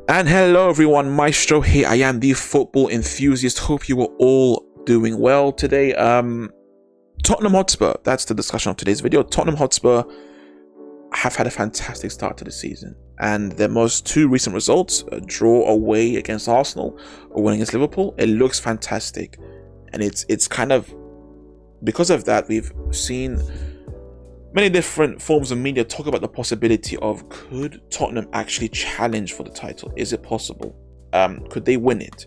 And hello everyone, Maestro here. I am the football enthusiast. Hope you are all doing well today. Tottenham Hotspur, that's the discussion of today's video. Tottenham Hotspur have had a fantastic start to the season, and their most two recent results, a draw away against Arsenal, a win against Liverpool, it looks fantastic. And it's kind of, because of that, we've seen many different forms of media talk about the possibility of, could Tottenham actually challenge for the title? Is it possible? Could they win it?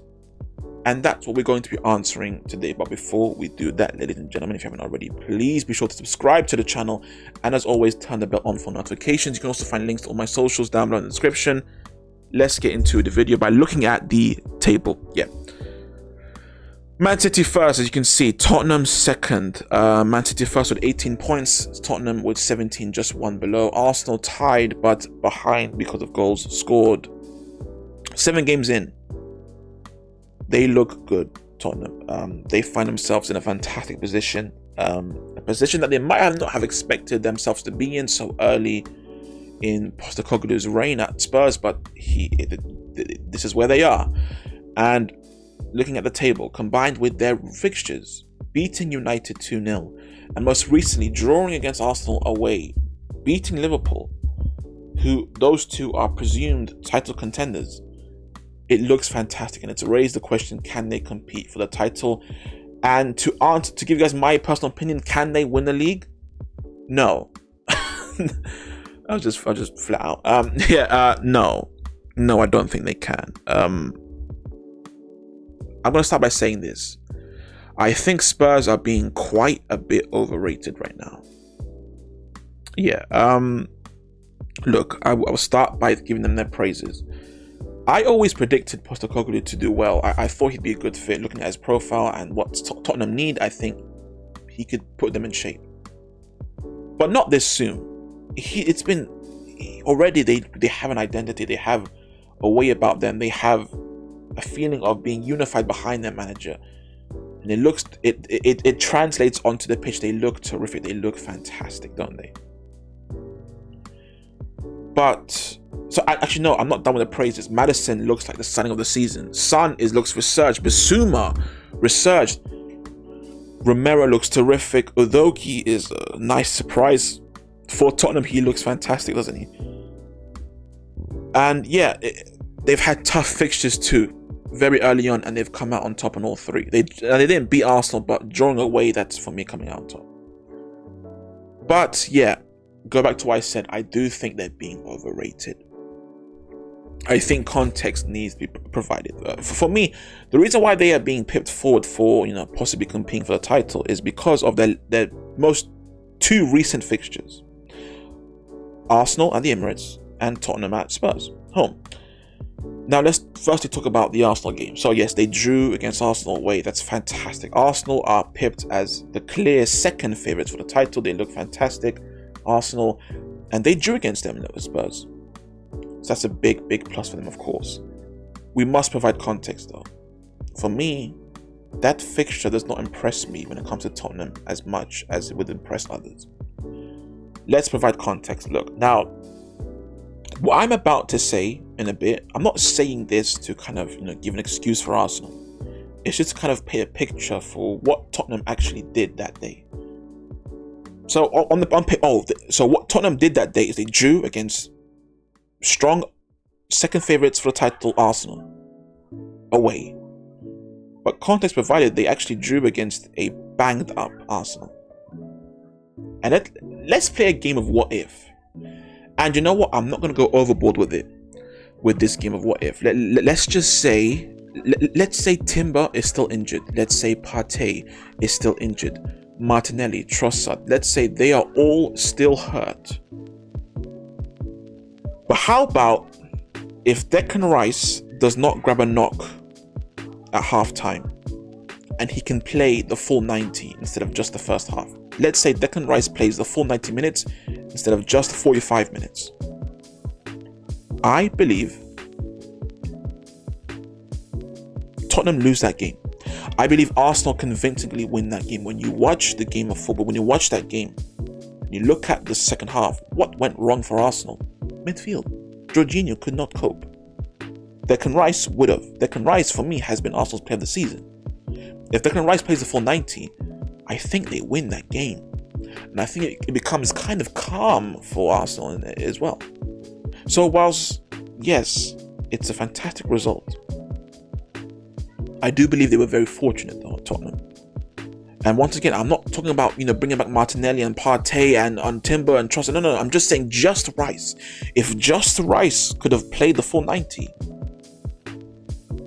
And that's what we're going to be answering today. But before we do that, ladies and gentlemen, if you haven't already, please be sure to subscribe to the channel. And as always, turn the bell on for notifications. You can also find links to all my socials down below in the description. Let's get into the video by looking at the table. Man City first, as you can see, Tottenham second. Man City first with 18 points, Tottenham with 17, just one below. Arsenal tied, but behind because of goals scored. 7 games in, they look good, Tottenham. They find themselves in a fantastic position. A position that they might not have expected themselves to be in so early in Postecoglou's reign at Spurs, but this is where they are. And looking at the table, combined with their fixtures, beating United 2-0, and most recently drawing against Arsenal away, beating Liverpool, who those two are presumed title contenders, it looks fantastic. And it's raised the question, can they compete for the title? And to give you guys my personal opinion, can they win the league? No. I'll just flat out. No, I don't think they can. I'm going to start by saying this. I think Spurs are being quite a bit overrated right now. Look, I will start by giving them their praises. I always predicted Postecoglou to do well. I thought he'd be a good fit. Looking at his profile and what Tottenham need, I think he could put them in shape. But not this soon. It's been already, they have an identity. They have a way about them. They have a feeling of being unified behind their manager, and it translates onto the pitch. They look terrific. They look fantastic, don't they? But actually no, I'm not done with the praises. Maddison looks like the signing of the season. Son looks resurged. Bissouma resurged. Romero looks terrific. Udogie is a nice surprise for Tottenham. He looks fantastic, doesn't he? And they've had tough fixtures too, very early on, and they've come out on top in all 3. They didn't beat Arsenal, but drawing away, that's for me coming out on top. But go back to what I said. I do think they're being overrated. I think context needs to be provided. For me, the reason why they are being pipped forward for possibly competing for the title is because of their most 2 recent fixtures: Arsenal at the Emirates and Tottenham at Spurs home. Now let's firstly talk about the Arsenal game. So yes, they drew against Arsenal away. That's fantastic. Arsenal are pipped as the clear second favourites for the title. They look fantastic, Arsenal, and they drew against them at Spurs. So that's a big plus for them, of course. We must provide context though. For me, that fixture does not impress me when it comes to Tottenham as much as it would impress others. Let's provide context. Look, now, what I'm about to say in a bit, I'm not saying this to kind of give an excuse for Arsenal. It's just to kind of paint a picture for what Tottenham actually did that day. So so what Tottenham did that day is they drew against strong second favourites for the title, Arsenal, away. But context provided, they actually drew against a banged up Arsenal. And let's play a game of what if. And you know what? I'm not going to go overboard with this game of what if. Let's just say, let's say Timber is still injured. Let's say Partey is still injured. Martinelli, Trossard, let's say they are all still hurt. But how about if Declan Rice does not grab a knock at halftime and he can play the full 90 instead of just the first half? Let's say Declan Rice plays the full 90 minutes instead of just 45 minutes. I believe Tottenham lose that game. I believe Arsenal convincingly win that game. When you watch the game of football, when you watch that game, you look at the second half, what went wrong for Arsenal? Midfield. Jorginho could not cope. Declan Rice would have. Declan Rice, for me, has been Arsenal's player of the season. If Declan Rice plays the full 90, I think they win that game. And I think it becomes kind of calm for Arsenal as well. So whilst, yes, it's a fantastic result, I do believe they were very fortunate though at Tottenham. And once again, I'm not talking about, bringing back Martinelli and Partey and Timber and Trossard. No, I'm just saying just Rice. If just Rice could have played the full 90,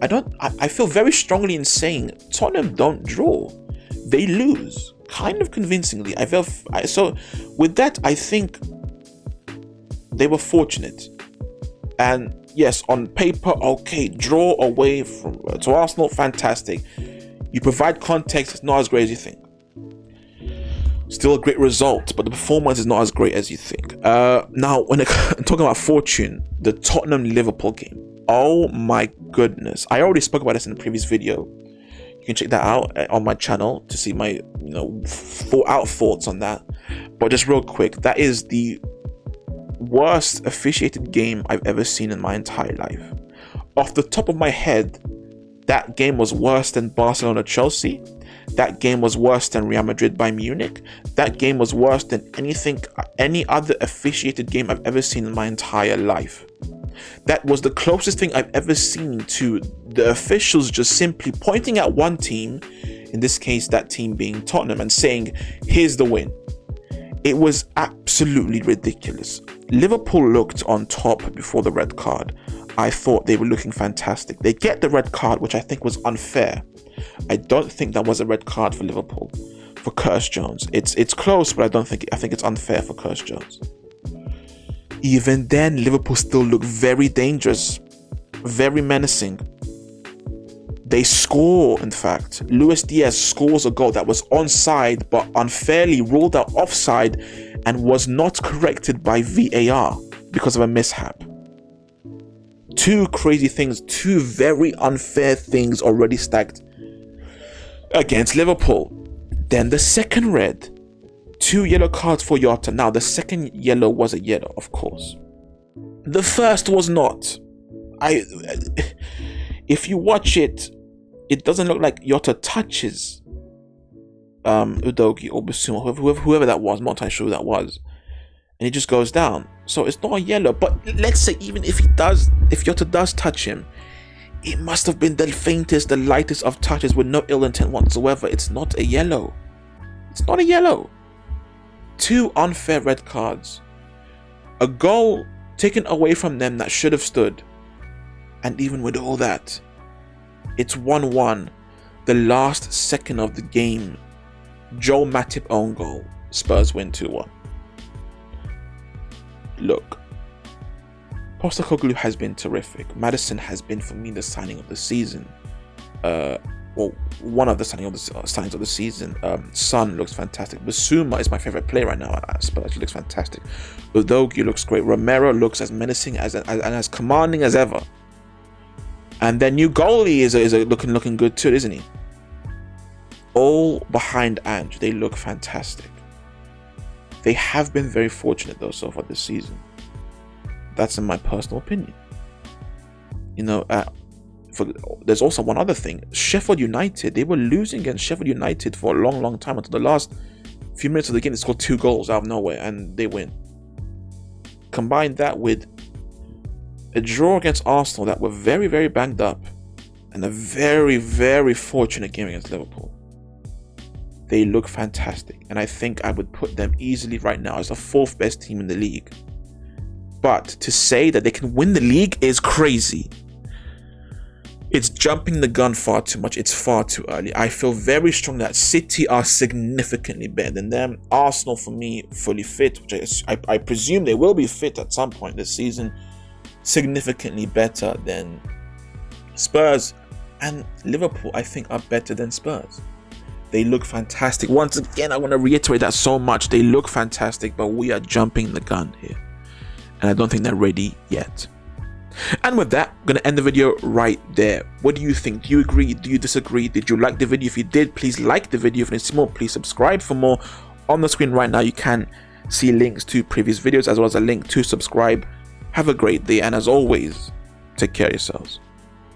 I feel very strongly in saying Tottenham don't draw. They lose, kind of convincingly. So with that, I think they were fortunate. And yes, on paper, okay, draw away to Arsenal, fantastic. You provide context, it's not as great as you think. Still a great result, but the performance is not as great as you think. Now, when I'm talking about fortune, the Tottenham-Liverpool game. Oh my goodness. I already spoke about this in the previous video. You can check that out on my channel to see my thoughts on that. But just real quick, that is the worst officiated game I've ever seen in my entire life. Off the top of my head, that game was worse than Barcelona-Chelsea. That game was worse than Real Madrid by Munich. That game was worse than any other officiated game I've ever seen in my entire life. That was the closest thing I've ever seen to the officials just simply pointing at one team, in this case that team being Tottenham, and saying, here's the win. It was absolutely ridiculous. Liverpool looked on top before the red card. I thought they were looking fantastic. They get the red card, which I think was unfair. I don't think that was a red card for Liverpool, for Curtis Jones. It's close, but I think it's unfair for Curtis Jones. Even then, Liverpool still look very dangerous, very menacing. They score, in fact. Luis Diaz scores a goal that was onside but unfairly ruled out offside and was not corrected by VAR because of a mishap. Two crazy things, two very unfair things already stacked against Liverpool. Then the second red. 2 yellow cards for Jota. Now, the second yellow was a yellow, of course. The first was not. If you watch it, it doesn't look like Jota touches Udogie or Bissouma, whoever that was. I'm not entirely sure who that was. And he just goes down. So it's not a yellow. But let's say even if Jota does touch him, it must have been the faintest, the lightest of touches with no ill intent whatsoever. It's not a yellow. It's not a yellow. 2 unfair red cards. A goal taken away from them that should have stood. And even with all that, it's 1-1. The last second of the game. Joel Matip own goal. Spurs win 2-1. Look, Postecoglou has been terrific. Maddison has been, for me, the signing of the season. One of the signings of the season. Son looks fantastic. Bissouma is my favorite player right now at Spurs. He looks fantastic. Udogie looks great. Romero looks as menacing and as commanding as ever. And their new goalie is looking good too, isn't he? All behind Ange. They look fantastic. They have been very fortunate though so far this season. That's in my personal opinion. There's also one other thing. Sheffield United, they were losing against Sheffield United for a long time until the last few minutes of the game. They scored 2 goals out of nowhere and they win. Combine that with a draw against Arsenal that were very, very banged up, and a very, very fortunate game against Liverpool. They look fantastic, and I think I would put them easily right now as the 4th best team in the league. But to say that they can win the league is crazy. It's jumping the gun far too much. It's far too early. I feel very strong that City are significantly better than them. Arsenal, for me, fully fit, which I presume they will be fit at some point this season. Significantly better than Spurs, and Liverpool, I think, are better than Spurs. They look fantastic. Once again, I want to reiterate that so much. They look fantastic, but we are jumping the gun here, and I don't think they're ready yet. And with that, I'm going to end the video right there. What do you think? Do you agree? Do you disagree? Did you like the video? If you did, please like the video. If you need to see more, please subscribe for more. On the screen right now, you can see links to previous videos as well as a link to subscribe. Have a great day, and as always, take care of yourselves.